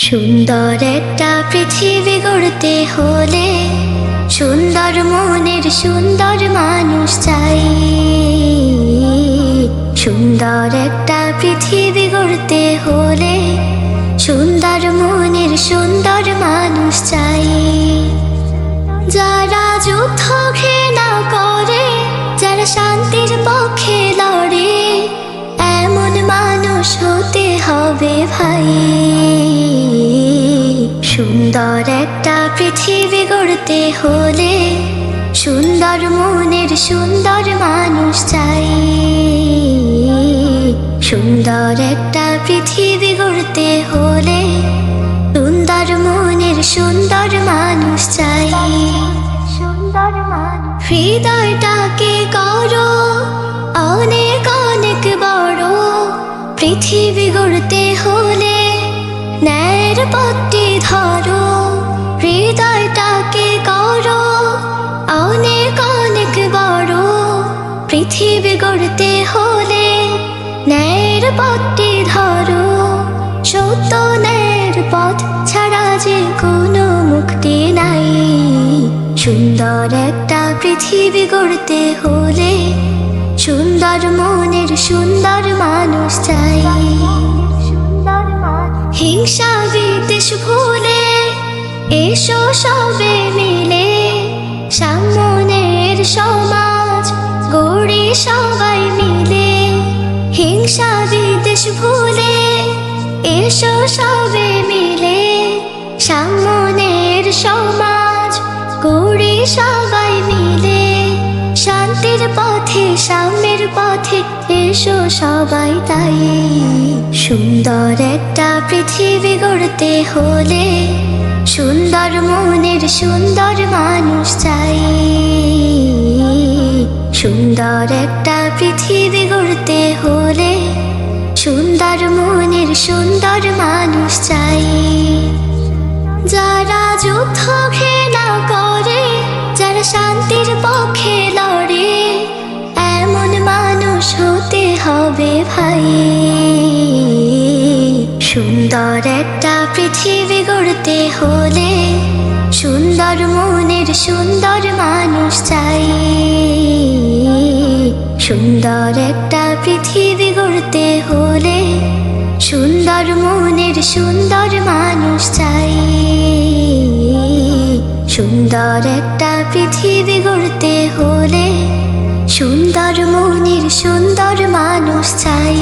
সুন্দর একটা পৃথিবী গড়তে হলে সুন্দর মনের সুন্দর মানুষ চাই। সুন্দর একটা পৃথিবী গড়তে হলে সুন্দর মনের সুন্দর মানুষ চাই। যারা যুদ্ধ ঘৃণা করে, যারা শান্তির পক্ষে লড়ে, এমন মানুষ হতে হবে ভাই। সুন্দর একটা পৃথিবী গড়তে হলে সুন্দর মনের সুন্দর মানুষ চাই। সুন্দর একটা পৃথিবী গড়তে হলে সুন্দর মনের সুন্দর মানুষ চাই। সুন্দর মানুষ হৃদয়টাকে করো অনেক অনেক বড়। পৃথিবী গড়তে হলে ন্যায়ের পথটি ধরো। হৃদয়টাকে করো অনেক অনেক বড়। পৃথিবী গড়তে হলে ন্যায়ের পথটি ধরো। সত্য ন্যায়ের পথ ছাড়া যে কোনো মুক্তি নাই। সুন্দর একটা পৃথিবী গড়তে হলে সুন্দর মনের সুন্দর মানুষ চাই। হিংসা বিদ্বেষ ভুলে এসো সবে মিলে সামনের সমাজ গড়ি সবাই মিলে। হিংসা বিদ্বেষ ভুলে এসো সবে মিলে সামনের সমাজ গড়ি সবাই মিলে। শান্তির পথে সাম্যের পথে এসো সবাই তাই। সুন্দর একটা পৃথিবী গড়তে হলে সুন্দর মনের সুন্দর মানুষ চাই। সুন্দর একটা পৃথিবী গড়তে হলে সুন্দর মনের সুন্দর মানুষ চাই। যারা যুদ্ধ ঘৃণা করে, যারা শান্তির পক্ষে লড়ে, এমন মানুষ হতে হবে ভাই। সুন্দর একটা পৃথিবী গড়তে হলে সুন্দর মনের সুন্দর মানুষ চাই। সুন্দর একটা পৃথিবী গড়তে হলে সুন্দর মনের সুন্দর মানুষ চাই। সুন্দর একটা পৃথিবী গড়তে হলে সুন্দর মনের সুন্দর মানুষ চাই।